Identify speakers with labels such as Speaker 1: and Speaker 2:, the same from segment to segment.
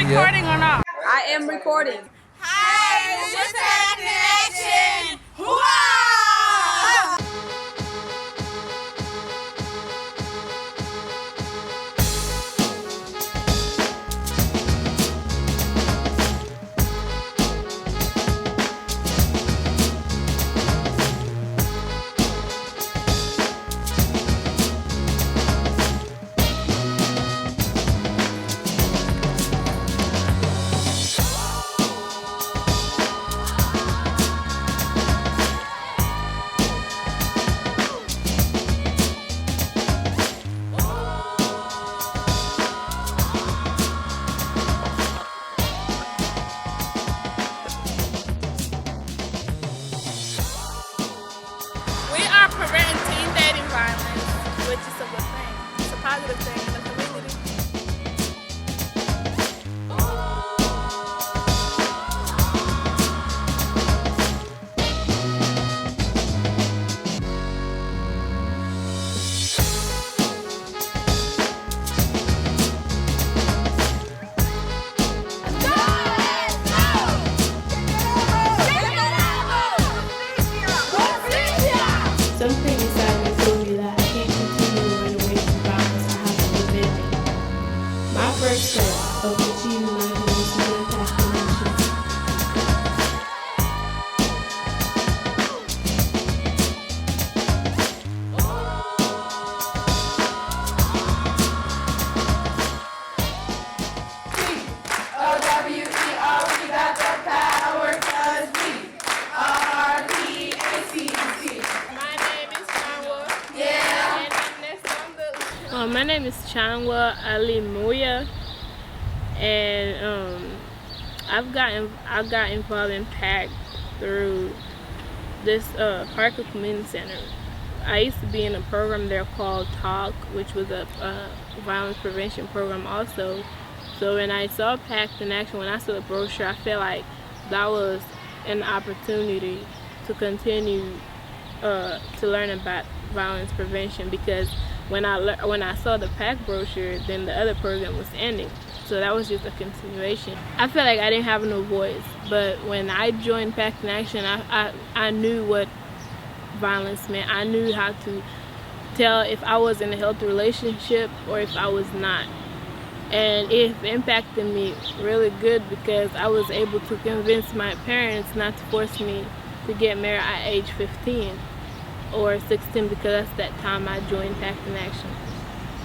Speaker 1: recording or not?
Speaker 2: I am recording.
Speaker 3: Hi, this is PACT in Action. Hooah!
Speaker 1: We are preventing teen dating violence, which is a good thing. It's a positive thing in the community.
Speaker 4: Something inside me told me that I can't continue to run away from violence. I have to prevent it. My first step of achieving my goals is to PACT in action. My name is Chanwa Alimuya, and I got involved in PACT through this Parker Community Center. I used to be in a program there called Talk, which was a violence prevention program also. So when I saw PACT in action, when I saw the brochure, I felt like that was an opportunity to continue to learn about violence prevention, because when I saw the PACT brochure, then the other program was ending. So that was just a continuation. I felt like I didn't have no voice, but when I joined PACT in Action, I knew what violence meant. I knew how to tell if I was in a healthy relationship or if I was not. And it impacted me really good, because I was able to convince my parents not to force me to get married at age 15 or 16, because that's that time I joined PACT in Action.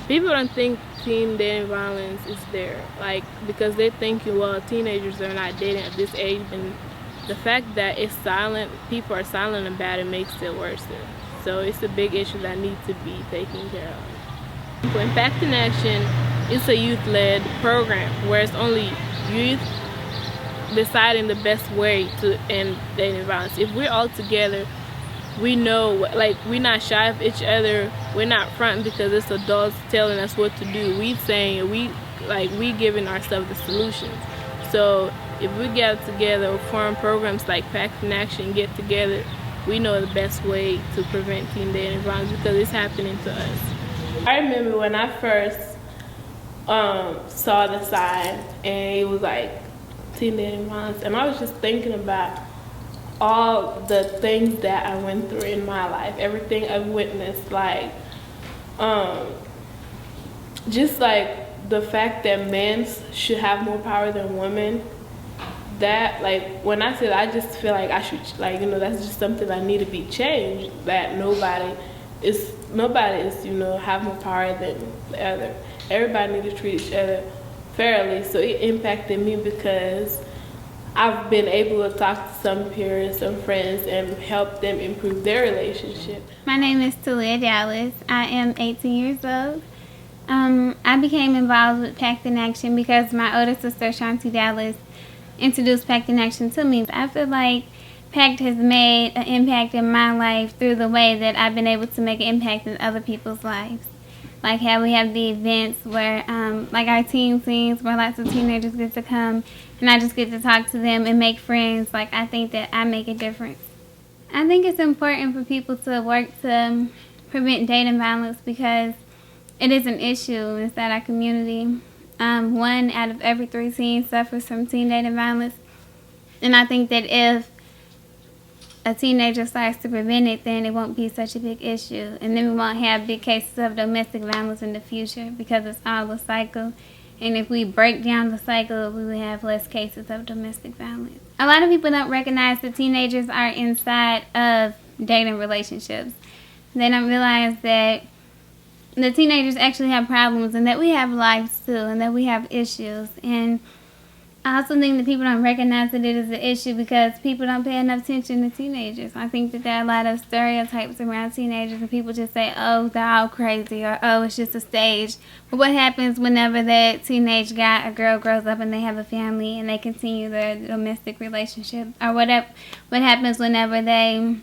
Speaker 4: People don't think teen dating violence is there, because they think, well, teenagers are not dating at this age, and the fact that it's silent, people are silent about it, makes it worse. So it's a big issue that needs to be taken care of. When PACT in Action, it's a youth-led program where it's only youth deciding the best way to end dating violence. If we're all together, we know, we're not shy of each other. We're not fronting because it's adults telling us what to do. We saying we giving ourselves the solutions. So if we get together or form programs like PACT in Action, get together, we know the best way to prevent teen dating violence, because it's happening to us. I remember when I first saw the sign and it was like teen dating violence, and I was just thinking about all the things that I went through in my life, everything I've witnessed, just the fact that men should have more power than women. That, when I said, I just feel like I should, that's just something that need to be changed, that nobody is, have more power than the other. Everybody need to treat each other fairly. So it impacted me, because I've been able to talk to some peers, some friends, and help them improve their relationship.
Speaker 5: My name is Talia Dallas. I am 18 years old. I became involved with PACT in Action because my older sister, Shanti Dallas, introduced PACT in Action to me. I feel like PACT has made an impact in my life through the way that I've been able to make an impact in other people's lives. Like how we have the events where, our teen scenes, where lots of teenagers get to come, and I just get to talk to them and make friends. I think that I make a difference. I think it's important for people to work to prevent dating violence, because it is an issue inside our community. 1 out of every 3 teens suffers from teen dating violence. And I think that if a teenager starts to prevent it, then it won't be such a big issue. And then we won't have big cases of domestic violence in the future because it's all a cycle. And if we break down the cycle, we will have less cases of domestic violence. A lot of people don't recognize that teenagers are inside of dating relationships. They don't realize that the teenagers actually have problems and that we have lives too and that we have issues. And I also think that people don't recognize that it is an issue because people don't pay enough attention to teenagers. I think that there are a lot of stereotypes around teenagers and people just say, oh, they're all crazy, or oh, it's just a stage. But what happens whenever that teenage guy or girl grows up and they have a family and they continue their domestic relationship? Or what happens whenever they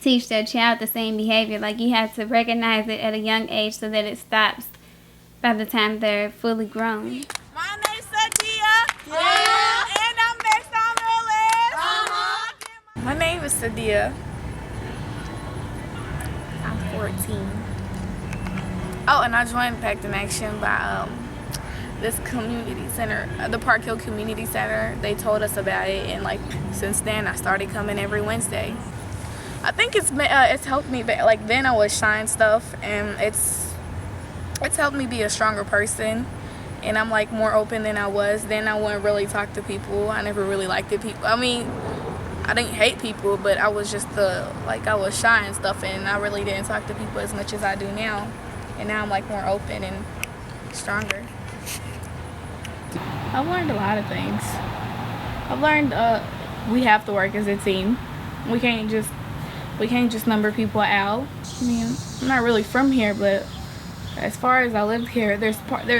Speaker 5: teach their child the same behavior? Like, you have to recognize it at a young age so that it stops by the time they're fully grown.
Speaker 3: My name's Sadia. Yeah. And I'm next on the list.
Speaker 1: My name is Sadia. I'm 14. Oh, and I joined PACT in Action by this community center, the Park Hill Community Center. They told us about it, and like since then I started coming every Wednesday. I think it's helped me, but like then I was shy and stuff, and it's helped me be a stronger person. And I'm like more open than I was. Then I wouldn't really talk to people. I never really liked the people. I mean, I didn't hate people, but I was just I was shy and stuff, and I really didn't talk to people as much as I do now. And now I'm like more open and stronger.
Speaker 4: I've learned a lot of things. I've learned we have to work as a team. We can't just number people out. I mean, I'm not really from here, but as far as I lived here, there's parts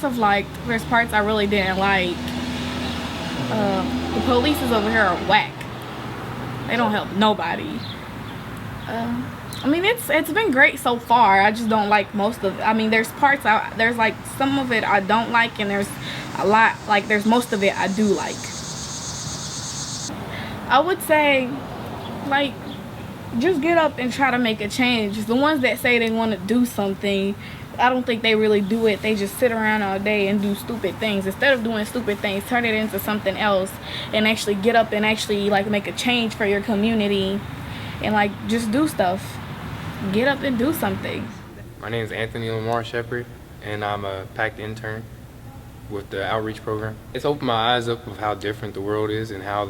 Speaker 4: I really didn't like. The police over here are whack. They don't help nobody. I mean, it's been great so far. I just don't like most of it. I mean, there's like some of it I don't like, and there's a lot, like there's most of it I do like. I would say, like, just get up and try to make a change. The ones that say they want to do something, I don't think they really do it. They just sit around all day and do stupid things. Instead of doing stupid things, turn it into something else and actually get up and actually like make a change for your community and like just do stuff. Get up and do something.
Speaker 2: My name is Anthony Lamar Shepard, and I'm a PACT intern with the outreach program. It's opened my eyes up of how different the world is and how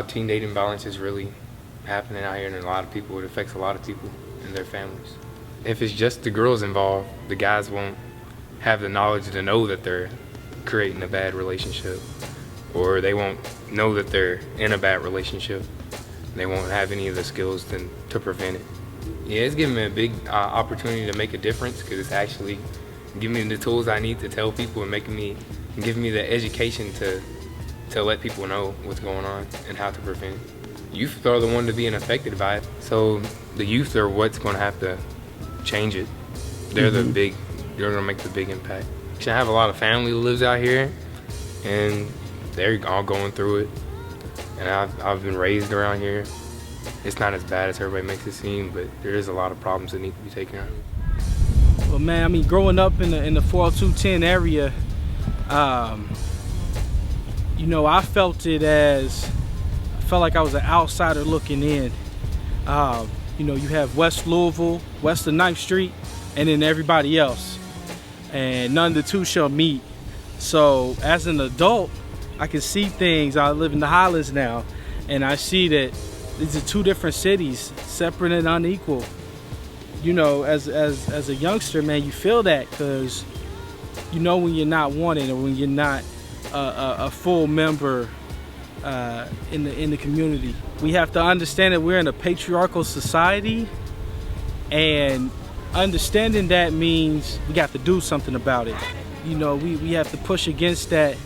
Speaker 2: teen dating violence is really happening out here, and a lot of people, it affects a lot of people and their families. If it's just the girls involved, the guys won't have the knowledge to know that they're creating a bad relationship, or they won't know that they're in a bad relationship. They won't have any of the skills to prevent it. Yeah, it's given me a big opportunity to make a difference, because it's actually giving me the tools I need to tell people and giving me the education to let people know what's going on and how to prevent it. Youth are the one to being affected by it, so the youth are what's going to have to change it. They're they're going to make the big impact. I have a lot of family that lives out here, and they're all going through it. And I've been raised around here. It's not as bad as everybody makes it seem, but there is a lot of problems that need to be taken out.
Speaker 6: Well, man, I mean, growing up in the 40210 area, you know, I felt like I was an outsider looking in. You know, you have West Louisville, west of 9th Street, and then everybody else. And none of the two shall meet. So as an adult, I can see things. I live in the Highlands now, and I see that these are two different cities, separate and unequal. You know, as a youngster, man, you feel that, because you know when you're not wanted, or when you're not a full member in the community. We have to understand that we're in a patriarchal society, and understanding that means we got to do something about it. You know, we have to push against that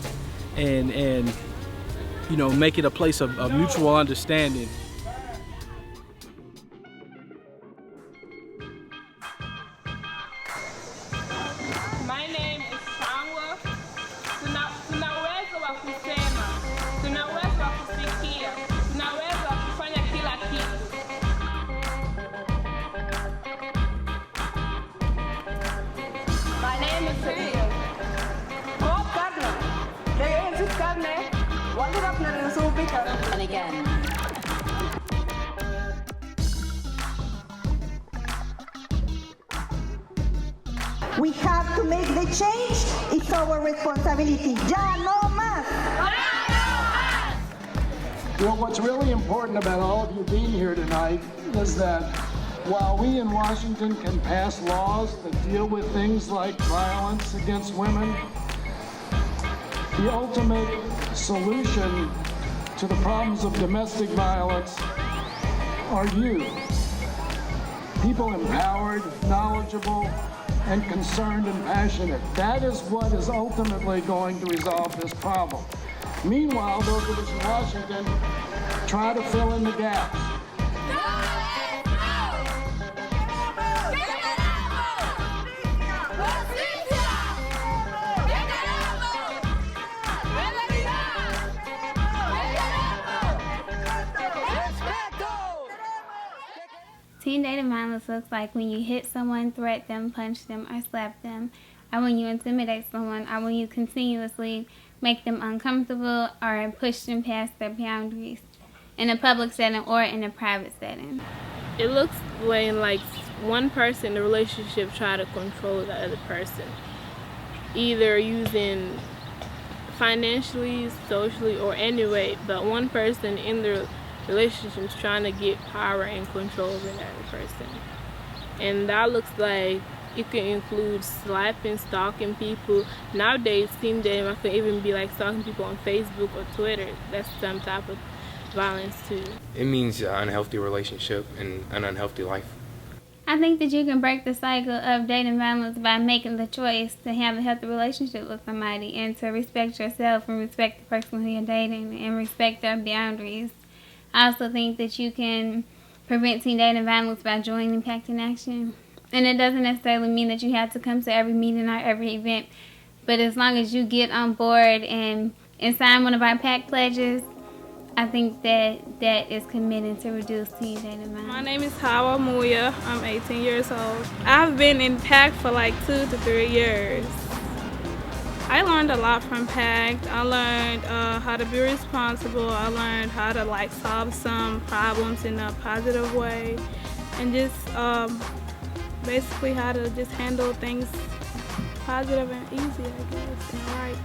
Speaker 6: and you know, make it a place of mutual understanding.
Speaker 4: My name is Changwa. Tunaweza wa kusema, tunaweza kusikia, tunaweza kufanya kila kitu.
Speaker 3: My name is Sadia.
Speaker 7: And again.
Speaker 8: We have to make the change. It's our responsibility. Ya no más.
Speaker 9: Well, what's really important about all of you being here tonight is that while we in Washington can pass laws that deal with things like violence against women, the ultimate solution to the problems of domestic violence are you. People empowered, knowledgeable, and concerned and passionate. That is what is ultimately going to resolve this problem. Meanwhile, those of us in Washington try to fill in the gaps.
Speaker 5: Teen dating violence looks like when you hit someone, threat them, punch them, or slap them, or when you intimidate someone, or when you continuously make them uncomfortable or push them past their boundaries in a public setting or in a private setting.
Speaker 4: It looks when like one person in the relationship try to control the other person, either using financially, socially, or any way, but one person in the relationship is trying to get power and control over the other person. And that looks like it can include slapping, stalking people. Nowadays, teen dating can even be like stalking people on Facebook or Twitter. That's some type of violence too.
Speaker 2: It means an unhealthy relationship and an unhealthy life.
Speaker 5: I think that you can break the cycle of dating violence by making the choice to have a healthy relationship with somebody and to respect yourself and respect the person who you're dating and respect their boundaries. I also think that you can prevent teen dating violence by joining PACT in Action. And it doesn't necessarily mean that you have to come to every meeting or every event, but as long as you get on board and sign one of our PACT pledges, I think that is committed to reduce teen dating violence.
Speaker 4: My name is Hawa Muya. I'm 18 years old. I've been in PACT for like 2 to 3 years. I learned a lot from PACT. I learned how to be responsible. I learned how to like solve some problems in a positive way, and just basically how to just handle things positive and easy, I guess, and right.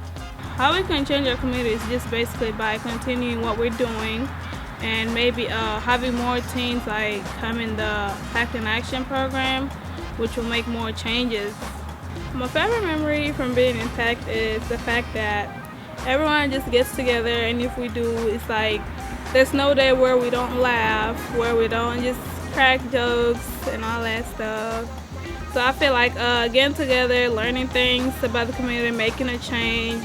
Speaker 4: How we can change our community is just basically by continuing what we're doing, and maybe having more teens like come in the PACT in Action program, which will make more changes. My favorite memory from being in PACT is the fact that everyone just gets together, and if we do, it's like there's no day where we don't laugh, where we don't just crack jokes and all that stuff. So I feel like getting together, learning things about the community, making a change,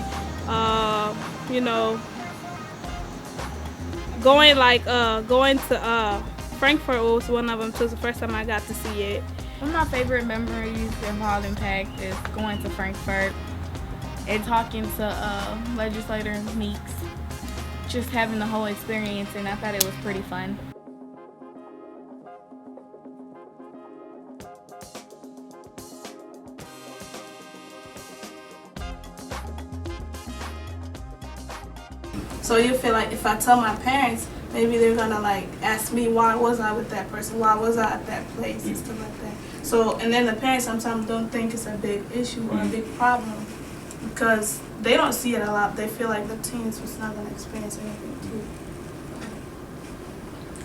Speaker 4: going to Frankfurt was one of them too. It was the first time I got to see it.
Speaker 1: One of my favorite memories involved in PACT is going to Frankfurt and talking to legislator Meeks, just having the whole experience, and I thought it was pretty fun.
Speaker 10: So you feel like if I tell my parents, maybe they're gonna like ask me why was I with that person, why was I at that place and stuff like that. So, and then the parents sometimes don't think it's a big issue or a big problem because they don't see it a lot. They feel like the teens was not gonna experience anything too.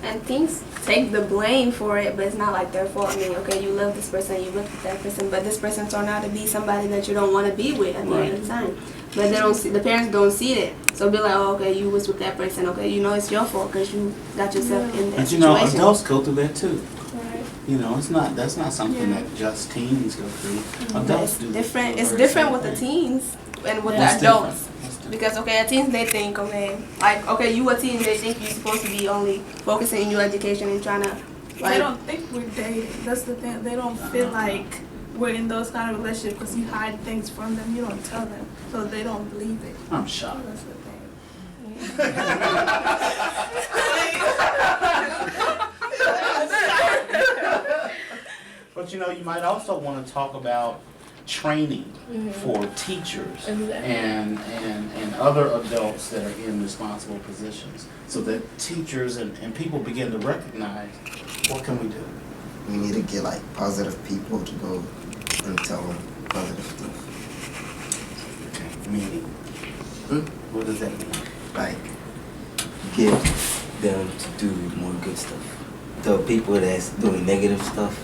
Speaker 11: And teens take the blame for it, but it's not like their fault. I mean, okay, you love this person, you look at that person, but this person turned out to be somebody that you don't want to be with at the end of the time. But they don't see, the parents don't see it. So be like, oh, okay, you was with that person. Okay, you know it's your fault because you got yourself in that situation.
Speaker 12: But adults go through that too.
Speaker 10: Right.
Speaker 12: That's not something that just teens go through. Adults do.
Speaker 11: Different. It's different with the teens and with the adults. Because okay, teens they think okay, you a teen, they think you're supposed to be only focusing on your education and trying to.
Speaker 10: They don't think we're dating. That's the thing. They don't feel like we're in those kind of relationships because you hide things from them. You don't tell them, so they don't believe it.
Speaker 12: I'm shocked.
Speaker 10: That's the thing.
Speaker 12: But you might also want to talk about training for teachers and other adults that are in responsible positions so that teachers and people begin to recognize, what can we do?
Speaker 7: We need to get like positive people to go and tell them positive stuff.
Speaker 12: Okay, meaning? What does that mean?
Speaker 7: Like, give them to do more good stuff. The people that's doing negative stuff,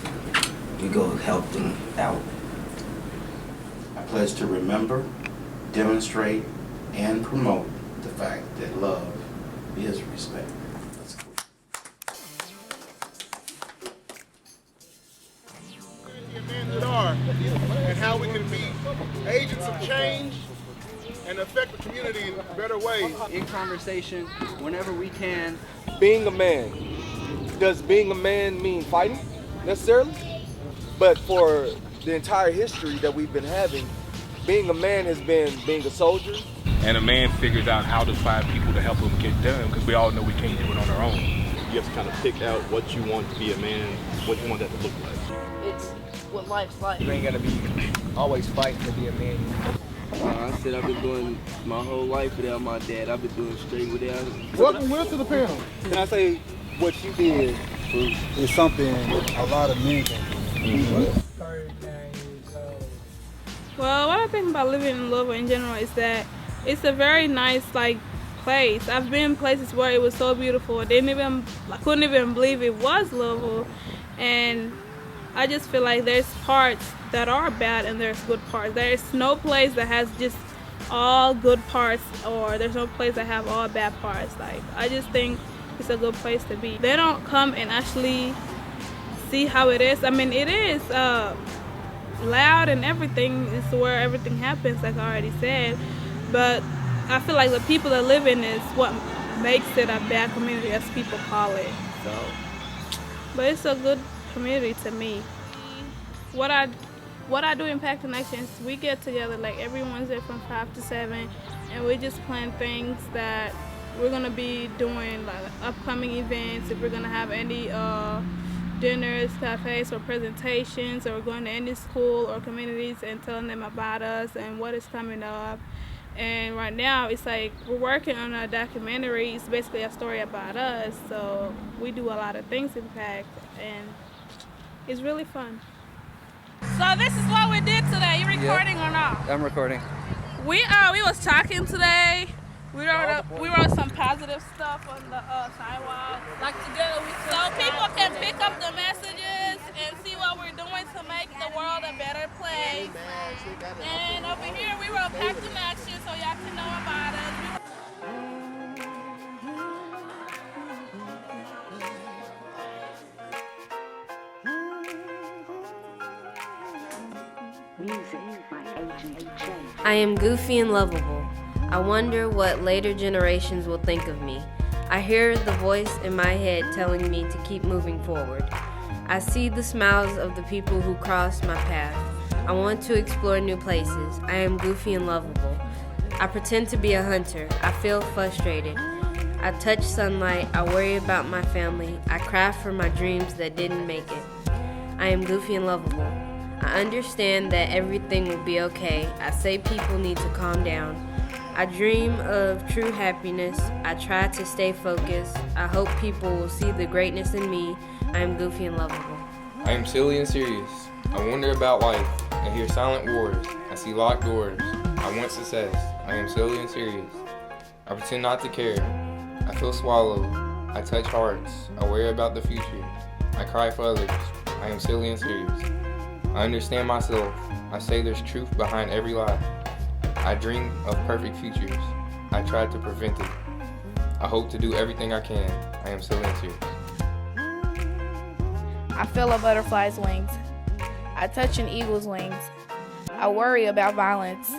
Speaker 7: we go help them out.
Speaker 12: I pledge to remember, demonstrate, and promote the fact that love is respect. That's cool.
Speaker 13: Manhood are, and how we can be agents of change and affect the community in better ways.
Speaker 14: In conversation, whenever we can.
Speaker 15: Being a man. Does being a man mean fighting necessarily? But for the entire history that we've been having, being a man has been being a soldier.
Speaker 16: And a man figures out how to find people to help him get done, because we all know we can't do it on our own.
Speaker 17: You have to kind of pick out what you want to be a man, what you want that to look like.
Speaker 18: It's what life's like.
Speaker 15: You ain't gotta be always fighting to be a man.
Speaker 14: I said I've been doing my whole life without my dad. I've been doing straight without him.
Speaker 13: Welcome, Will, to the panel.
Speaker 15: Can I say what you did is something a lot of men can do?
Speaker 4: Well, what I think about living in Louisville in general is that it's a very nice place. I've been in places where it was so beautiful. I couldn't even believe it was Louisville, and I just feel like there's parts that are bad and there's good parts. There's no place that has just all good parts, or there's no place that have all bad parts. I just think it's a good place to be. They don't come and actually see how it is. I mean, it is loud and everything. It's where everything happens, like I already said. But I feel like the people that live in it is what makes it a bad community, as people call it. So, but it's a good community to me. What I do in PACT is we get together like every Wednesday from 5 to 7, and we just plan things that we're gonna be doing, like upcoming events. If we're gonna have any dinners, cafes, or presentations, or going to any school or communities and telling them about us and what is coming up. And right now it's like we're working on a documentary. It's basically a story about us. So we do a lot of things in PACT, and it's really fun. So this is what we did today. You recording or not?
Speaker 14: I'm recording.
Speaker 4: We was talking today. We wrote some positive stuff on the sidewalk. Like together so people can pick up the messages and see what we're doing to make the world a better place. And over here we wrote PACT in Action so y'all can know about us.
Speaker 19: I am goofy and lovable. I wonder what later generations will think of me. I hear the voice in my head telling me to keep moving forward. I see the smiles of the people who cross my path. I want to explore new places. I am goofy and lovable. I pretend to be a hunter. I feel frustrated. I touch sunlight. I worry about my family. I cry for my dreams that didn't make it. I am goofy and lovable. I understand that everything will be okay. I say people need to calm down. I dream of true happiness. I try to stay focused. I hope people will see the greatness in me. I am goofy and lovable.
Speaker 2: I am silly and serious. I wonder about life. I hear silent wars. I see locked doors. I want success. I am silly and serious. I pretend not to care. I feel swallowed. I touch hearts. I worry about the future. I cry for others. I am silly and serious. I understand myself. I say there's truth behind every lie. I dream of perfect futures. I try to prevent it. I hope to do everything I can. I am silly and serious.
Speaker 1: I feel a butterfly's wings. I touch an eagle's wings. I worry about violence.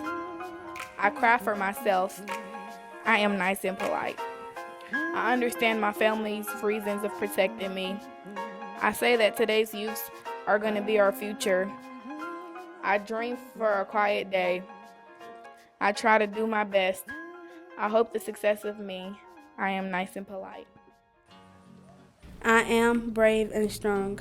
Speaker 1: I cry for myself. I am nice and polite. I understand my family's reasons of protecting me. I say that today's youths are going to be our future. I dream for a quiet day. I try to do my best. I hope the success of me. I am nice and polite.
Speaker 20: I am brave and strong.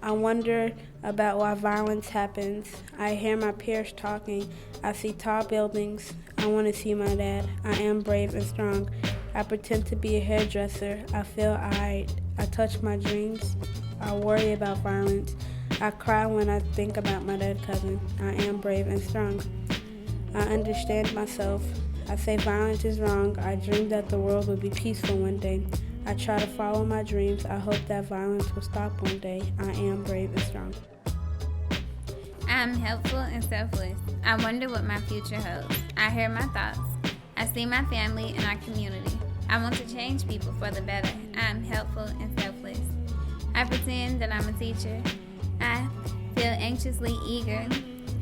Speaker 20: I wonder about why violence happens. I hear my peers talking. I see tall buildings. I want to see my dad. I am brave and strong. I pretend to be a hairdresser. I feel I touch my dreams. I worry about violence. I cry when I think about my dead cousin. I am brave and strong. I understand myself. I say violence is wrong. I dream that the world will be peaceful one day. I try to follow my dreams. I hope that violence will stop one day. I am brave and strong.
Speaker 5: I'm helpful and selfless. I wonder what my future holds. I hear my thoughts. I see my family and our community. I want to change people for the better. I'm helpful and selfless. I pretend that I'm a teacher. I feel anxiously eager.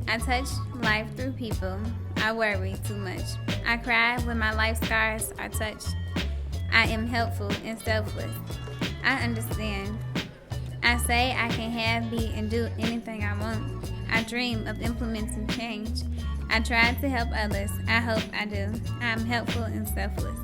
Speaker 5: I touch life through people. I worry too much. I cry when my life scars are touched. I am helpful and selfless. I understand. I say I can have, be, and do anything I want. I dream of implementing change. I try to help others. I hope I do. I'm helpful and selfless.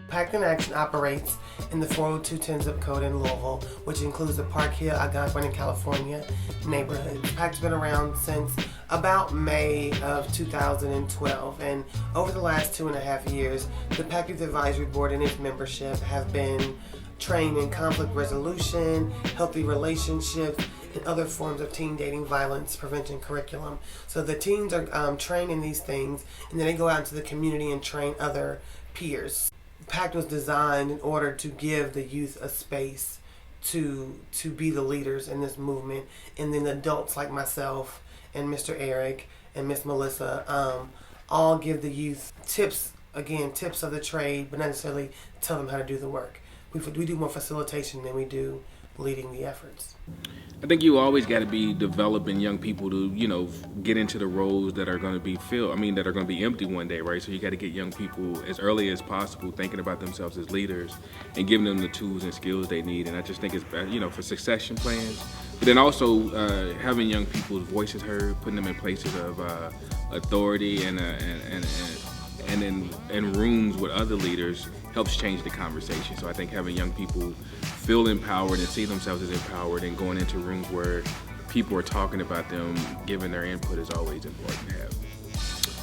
Speaker 21: PACT in Action operates in the 40210 zip code in Louisville, which includes the Park Hill, Algonquin, California neighborhood. PACT's been around since about May of 2012, and over the last 2.5 years, the PACT Youth Advisory Board and its membership have been trained in conflict resolution, healthy relationships, and other forms of teen dating violence prevention curriculum. So the teens are trained in these things, and then they go out into the community and train other peers. PACT was designed in order to give the youth a space to be the leaders in this movement, and then adults like myself and Mr. Eric and Miss Melissa all give the youth tips of the trade, but not necessarily tell them how to do the work. We do more facilitation than we do leading the efforts.
Speaker 16: I think you always got to be developing young people to, get into the roles that are going to be that are going to be empty one day, right? So you got to get young people as early as possible thinking about themselves as leaders and giving them the tools and skills they need. And I just think it's, for succession plans, but then also having young people's voices heard, putting them in places of authority and in rooms with other leaders helps change the conversation. So I think having young people feel empowered and see themselves as empowered and going into rooms where people are talking about them, giving their input is always important to have.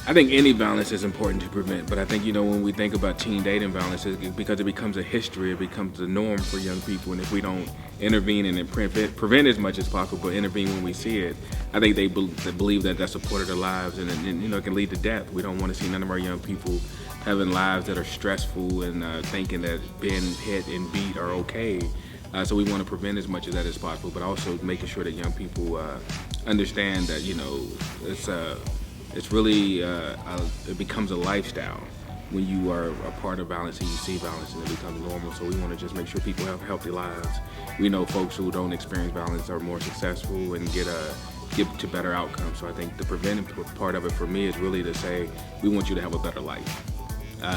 Speaker 16: I think any violence is important to prevent, but I think, when we think about teen dating violence, because it becomes a history, it becomes the norm for young people, and if we don't intervene and prevent as much as possible, but intervene when we see it, I think they believe that that's a part of their lives, and it can lead to death. We don't want to see none of our young people having lives that are stressful and thinking that being hit and beat are okay. So we want to prevent as much of that as possible, but also making sure that young people understand that, it's really, it becomes a lifestyle when you are a part of violence and you see violence and it becomes normal. So we want to just make sure people have healthy lives. We know folks who don't experience violence are more successful and get to better outcomes. So I think the preventive part of it for me is really to say, we want you to have a better life.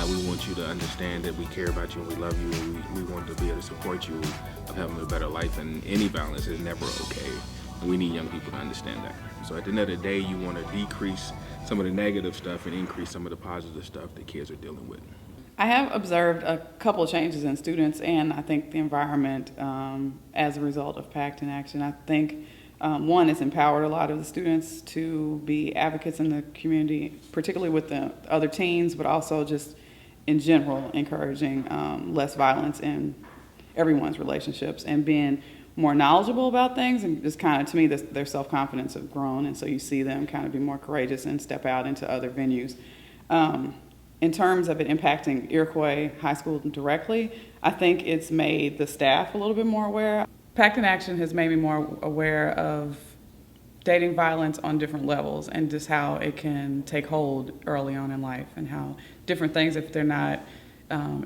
Speaker 16: We want you to understand that we care about you and we love you, and we want to be able to support you of having a better life, and any violence is never okay. And we need young people to understand that. So at the end of the day, you want to decrease some of the negative stuff and increase some of the positive stuff that kids are dealing with.
Speaker 22: I have observed a couple of changes in students and I think the environment as a result of PACT in Action. I think one, it's empowered a lot of the students to be advocates in the community, particularly with the other teens, but also just in general encouraging less violence in everyone's relationships and being more knowledgeable about things, and just kind of, to me, their self-confidence have grown, and so you see them kind of be more courageous and step out into other venues. In terms of it impacting Iroquois High School directly, I think it's made the staff a little bit more aware. PACT in Action has made me more aware of dating violence on different levels and just how it can take hold early on in life, and how different things, if they're not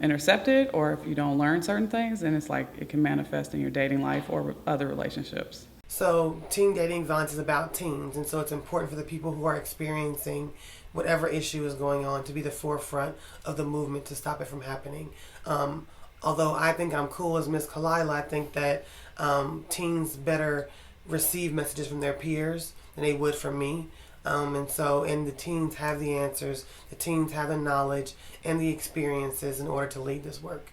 Speaker 22: intercepted or if you don't learn certain things, then it's like it can manifest in your dating life or other relationships.
Speaker 21: So teen dating violence is about teens, and so it's important for the people who are experiencing whatever issue is going on to be the forefront of the movement to stop it from happening. Although I think I'm cool as Miss Kalila, I think that teens better receive messages from their peers than they would from me. And the teens have the answers, the teens have the knowledge and the experiences in order to lead this work.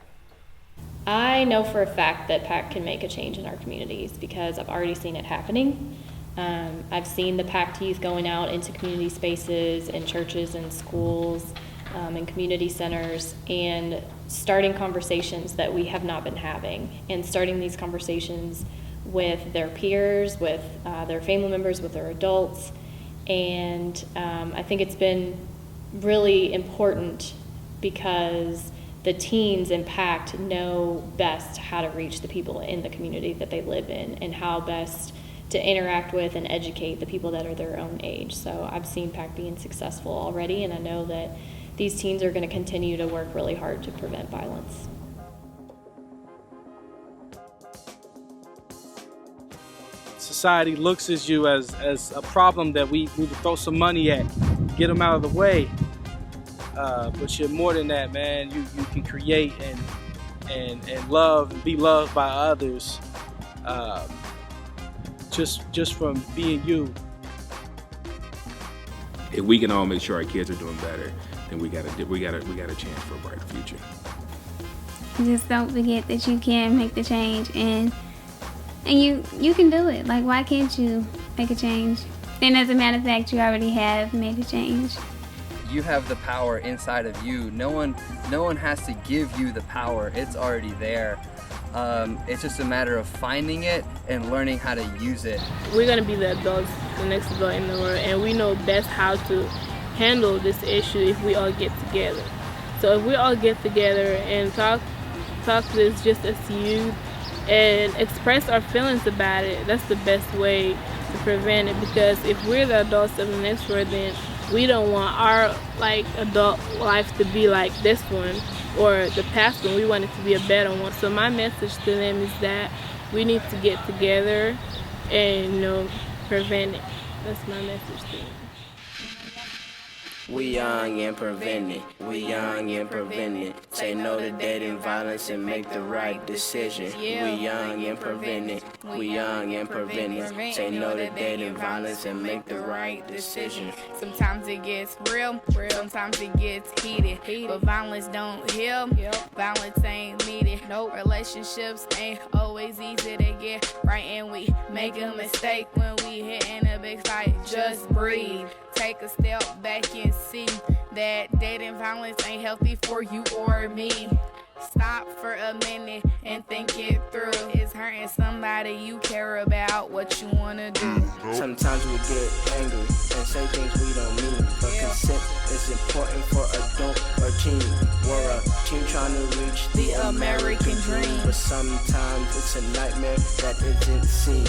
Speaker 3: I know for a fact that PACT can make a change in our communities because I've already seen it happening. I've seen the PACT youth going out into community spaces and churches and schools and community centers and starting conversations that we have not been having, and starting these conversations with their peers, with their family members, with their adults. And I think it's been really important because the teens in PACT know best how to reach the people in the community that they live in and how best to interact with and educate the people that are their own age. So I've seen PACT being successful already, and I know that these teens are going to continue to work really hard to prevent violence.
Speaker 6: Society looks at you as a problem that we need to throw some money at, get them out of the way. But you're more than that, man. You can create and love and be loved by others just from being you.
Speaker 16: If we can all make sure our kids are doing better, then we got a chance for a brighter future.
Speaker 5: Just don't forget that you can make the change, and you can do it. Like, why can't you make a change? And as a matter of fact, you already have made a change.
Speaker 23: You have the power inside of you. No one has to give you the power. It's already there. It's just a matter of finding it and learning how to use it.
Speaker 4: We're gonna be the adults, the next adult in the world, and we know best how to handle this issue if we all get together. So if we all get together and talk this just as youth and express our feelings about it, that's the best way to prevent it. Because if we're the adults of the next world, then we don't want our adult life to be like this one or the past one. We want it to be a better one. So my message to them is that we need to get together and prevent it. That's my message to them.
Speaker 24: We young and prevent it. We young and prevent it. Say no to dating violence and make the right decision. We young and prevent it. We young and prevent it. Say no to dating violence and make the right decision.
Speaker 1: Sometimes it gets real, sometimes it gets heated. But violence don't heal, violence ain't needed. No, relationships ain't always easy to get right, and we make a mistake when we hit in a big fight. Just breathe, take a step back and see that dating violence ain't healthy for you or me. Stop for a minute and think it through. It's hurting somebody you care about, what you wanna do.
Speaker 24: Sometimes we get angry and say things we don't mean, but consent is important for adult or teen. We're a team trying to reach the American dream, but sometimes it's a nightmare that isn't seen.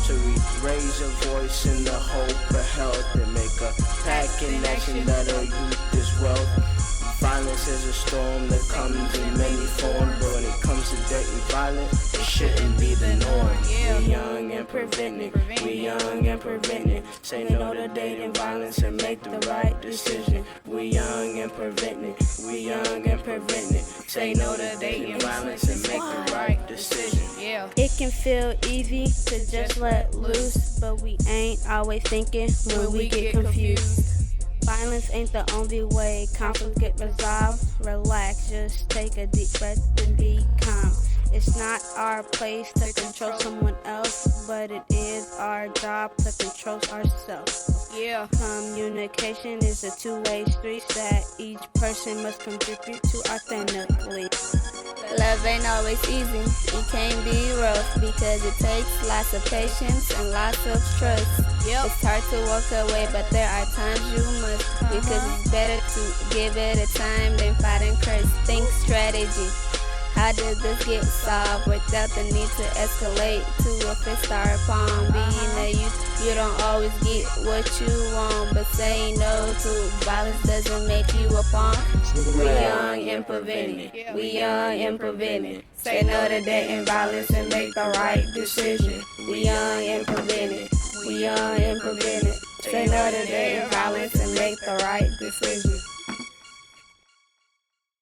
Speaker 24: So we raise a voice in the hope for help and make a PACT in action that our youth is wealth. Violence is a storm that comes in many forms, but when it comes to dating violence, it shouldn't be the norm. We young and prevent it. We young and prevent it. Say no to dating violence and make the right decision. We young and prevent it. We young and prevent it. Say no to dating violence and make the right decision.
Speaker 20: It can feel easy to just let loose, but we ain't always thinking when we get confused. Violence ain't the only way conflict get resolved. Relax, just take a deep breath and be calm. It's not our place to control someone else, but it is our job to control ourselves. Communication is a two-way street that each person must contribute to authentically.
Speaker 25: Love ain't always easy, it can be rough because it takes lots of patience and lots of trust. It's hard to walk away, but there are times you must, because it's better to give it a time than fight and curse. Think strategy. How did this get solved without the need to escalate to a fist or a palm? Being a youth, you don't always get what you want, but saying no to violence doesn't make you a pawn. We young and prevent it. We young and prevent it. Say no to dating violence and make the right decision. We young and prevent it. We young and prevent it. Say no to dating violence and make the right decision.